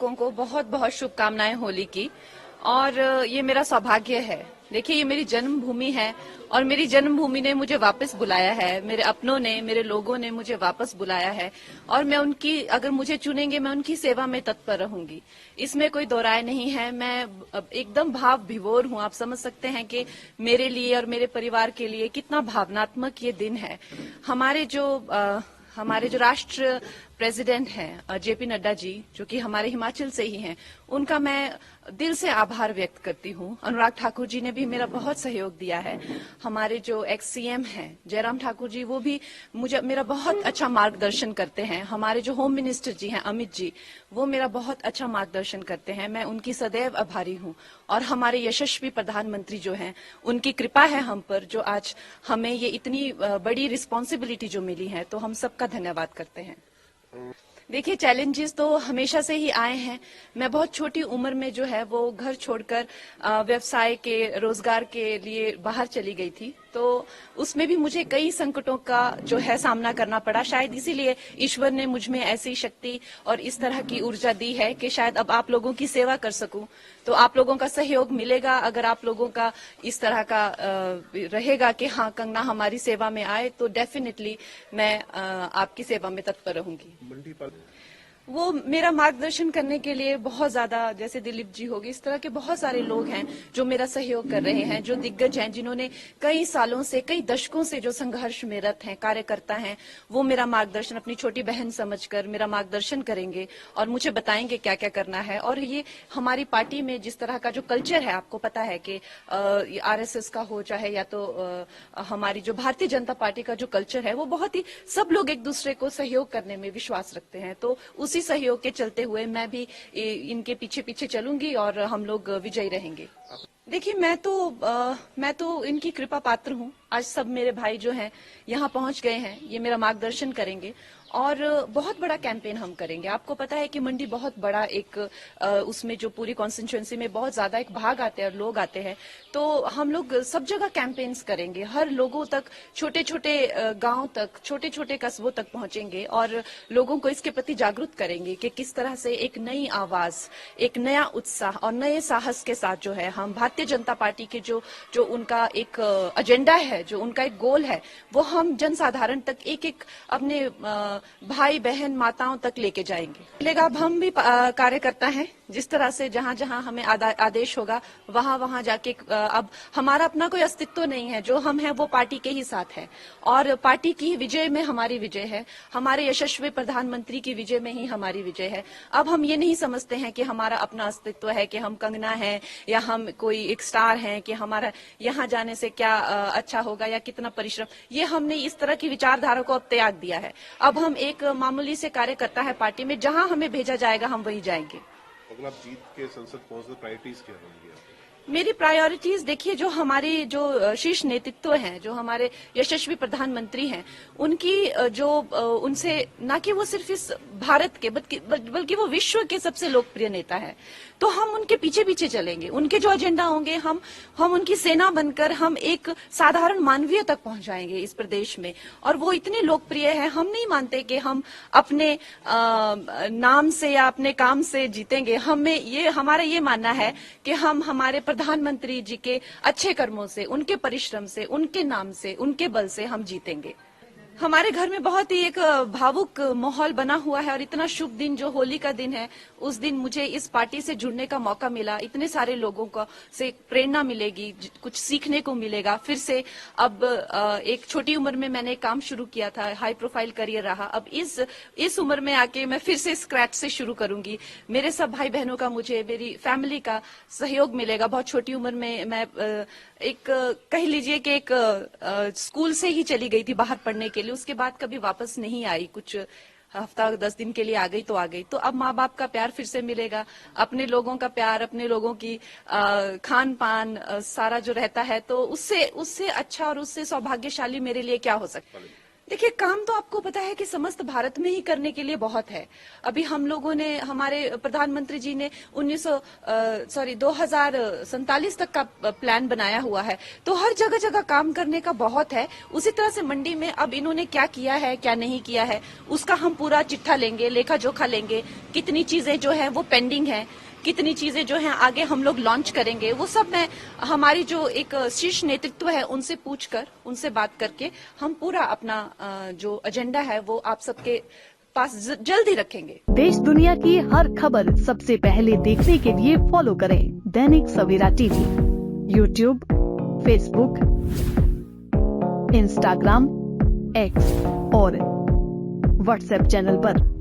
दर्शकों को बहुत बहुत शुभकामनाएं होली की। और ये मेरा सौभाग्य है। देखिए, ये मेरी जन्मभूमि है और मेरी जन्मभूमि ने मुझे वापस बुलाया है। मेरे अपनों ने, मेरे लोगों ने मुझे वापस बुलाया है और मैं उनकी, अगर मुझे चुनेंगे, मैं उनकी सेवा में तत्पर रहूंगी। इसमें कोई दो राय नहीं है। मैं एकदम भाव विभोर हूं। आप समझ सकते हैं कि मेरे लिए और मेरे परिवार के लिए कितना भावनात्मक ये दिन है। हमारे जो राष्ट्र प्रेसिडेंट हैं जेपी नड्डा जी, जो कि हमारे हिमाचल से ही हैं, उनका मैं दिल से आभार व्यक्त करती हूं। अनुराग ठाकुर जी ने भी मेरा बहुत सहयोग दिया है। हमारे जो एक्स सीएम हैं जयराम ठाकुर जी, वो भी मेरा बहुत अच्छा मार्गदर्शन करते हैं। हमारे जो होम मिनिस्टर जी हैं अमित जी, वो मेरा बहुत अच्छा मार्गदर्शन करते हैं। मैं उनकी सदैव आभारी हूं। और हमारे यशस्वी प्रधानमंत्री जो हैं, उनकी कृपा है हम पर, जो आज हमें ये इतनी बड़ी रिस्पॉन्सिबिलिटी जो मिली है, तो हम सबका धन्यवाद करते हैं। देखिए, चैलेंजेस तो हमेशा से ही आए हैं। मैं बहुत छोटी उम्र में जो है वो घर छोड़कर व्यवसाय के, रोजगार के लिए बाहर चली गई थी। तो उसमें भी मुझे कई संकटों का जो है सामना करना पड़ा। शायद इसीलिए ईश्वर ने मुझ में ऐसी शक्ति और इस तरह की ऊर्जा दी है कि शायद अब आप लोगों की सेवा कर सकूं। तो आप लोगों का सहयोग मिलेगा। अगर आप लोगों का इस तरह का रहेगा कि हाँ, कंगना हमारी सेवा में आए, तो डेफिनेटली मैं आपकी सेवा में तत्पर रहूंगी। वो मेरा मार्गदर्शन करने के लिए बहुत ज्यादा, जैसे दिलीप जी हो गए, इस तरह के बहुत सारे लोग हैं जो मेरा सहयोग कर रहे हैं, जो दिग्गज हैं, जिन्होंने कई सालों से, कई दशकों से जो संघर्ष में रत हैं, कार्यकर्ता हैं, वो मेरा मार्गदर्शन अपनी छोटी बहन समझकर मेरा मार्गदर्शन करेंगे और मुझे बताएंगे क्या क्या करना है। और ये हमारी पार्टी में जिस तरह का जो कल्चर है, आपको पता है कि आरएसएस का हो चाहे या तो हमारी जो भारतीय जनता पार्टी का जो कल्चर है, वो बहुत ही, सब लोग एक दूसरे को सहयोग करने में विश्वास रखते हैं। तो उसी सहयोग के चलते हुए मैं भी इनके पीछे पीछे चलूंगी और हम लोग विजयी रहेंगे। देखिए, मैं तो इनकी कृपा पात्र हूँ। आज सब मेरे भाई जो हैं यहाँ पहुंच गए हैं, ये मेरा मार्गदर्शन करेंगे और बहुत बड़ा कैंपेन हम करेंगे। आपको पता है कि मंडी बहुत बड़ा एक उसमें जो पूरी कॉन्स्टिट्यूएंसी में बहुत ज्यादा एक भाग आते हैं और लोग आते हैं। तो हम लोग सब जगह कैंपेन्स करेंगे, हर लोगों तक, छोटे छोटे गांव तक, छोटे छोटे कस्बों तक पहुंचेंगे और लोगों को इसके प्रति जागरूक करेंगे कि किस तरह से एक नई आवाज, एक नया उत्साह और नए साहस के साथ जो है हम भारतीय जनता पार्टी के जो उनका एक एजेंडा है, जो उनका एक गोल है, वो हम जनसाधारण तक एक एक अपने भाई बहन माताओं तक लेके जाएंगे। अब हम भी कार्यकर्ता हैं। जिस तरह से जहां जहां हमें आदेश होगा, वहां वहां जाके अब हमारा अपना कोई अस्तित्व नहीं है। जो हम हैं वो पार्टी के ही साथ है और पार्टी की विजय में हमारी विजय है। हमारे यशस्वी प्रधानमंत्री की विजय में ही हमारी विजय है। अब हम ये नहीं समझते हैं कि हमारा अपना अस्तित्व है, कि हम कंगना है या हम कोई एक स्टार हैं, कि हमारा यहाँ जाने से क्या अच्छा होगा या कितना परिश्रम। ये हमने इस तरह की विचारधारा को अब त्याग दिया है। अब हम एक मामूली से कार्यकर्ता है पार्टी में, जहां हमें भेजा जाएगा हम वहीं जाएंगे। अगर आप जीत के संसद पहुंचते, प्रायोरिटीज क्या होंगी? मेरी प्रायोरिटीज देखिए, जो हमारी जो शीर्ष नेतृत्व हैं, जो हमारे यशस्वी प्रधानमंत्री हैं, उनकी जो उनसे ना कि वो सिर्फ इस भारत के बल्कि वो विश्व के सबसे लोकप्रिय नेता हैं, तो हम उनके पीछे पीछे चलेंगे। उनके जो एजेंडा होंगे, हम उनकी सेना बनकर हम एक साधारण मानवीय तक पहुंच जाएंगे इस प्रदेश में। और वो इतने लोकप्रिय है, हम नहीं मानते कि हम अपने नाम से या अपने काम से जीतेंगे। हमारा ये मानना है कि हम हमारे प्रधानमंत्री जी के अच्छे कर्मों से, उनके परिश्रम से, उनके नाम से, उनके बल से हम जीतेंगे। हमारे घर में बहुत ही एक भावुक माहौल बना हुआ है और इतना शुभ दिन जो होली का दिन है, उस दिन मुझे इस पार्टी से जुड़ने का मौका मिला। इतने सारे लोगों को से प्रेरणा मिलेगी, कुछ सीखने को मिलेगा। फिर से अब एक छोटी उम्र में मैंने काम शुरू किया था, हाई प्रोफाइल करियर रहा। अब इस उम्र में आके मैं फिर से स्क्रैच से शुरू करूंगी। मेरे सब भाई बहनों का, मुझे मेरी फैमिली का सहयोग मिलेगा। बहुत छोटी उम्र में मैं एक कह लीजिए कि एक स्कूल से ही चली गई थी बाहर पढ़ने के लिए, उसके बाद कभी वापस नहीं आई। कुछ हफ्ता 10 दिन के लिए आ गई तो आ गई। तो अब माँ बाप का प्यार फिर से मिलेगा, अपने लोगों का प्यार, अपने लोगों की खान पान सारा जो रहता है, तो उससे अच्छा और उससे सौभाग्यशाली मेरे लिए क्या हो सकता है। देखिए, काम तो आपको पता है कि समस्त भारत में ही करने के लिए बहुत है। अभी हम लोगों ने, हमारे प्रधानमंत्री जी ने 2047 तक का प्लान बनाया हुआ है, तो हर जगह जगह काम करने का बहुत है। उसी तरह से मंडी में अब इन्होंने क्या किया है, क्या नहीं किया है, उसका हम पूरा चिट्ठा लेंगे, लेखा जोखा लेंगे। कितनी चीजें जो है वो पेंडिंग है, कितनी चीजें जो हैं आगे हम लोग लॉन्च करेंगे, वो सब मैं हमारी जो एक शीर्ष नेतृत्व है उनसे पूछकर, उनसे बात करके हम पूरा अपना जो एजेंडा है वो आप सबके पास जल्द ही रखेंगे। देश दुनिया की हर खबर सबसे पहले देखने के लिए फॉलो करें Dainik Savera TV, YouTube, Facebook, Instagram, X और व्हाट्सएप चैनल पर।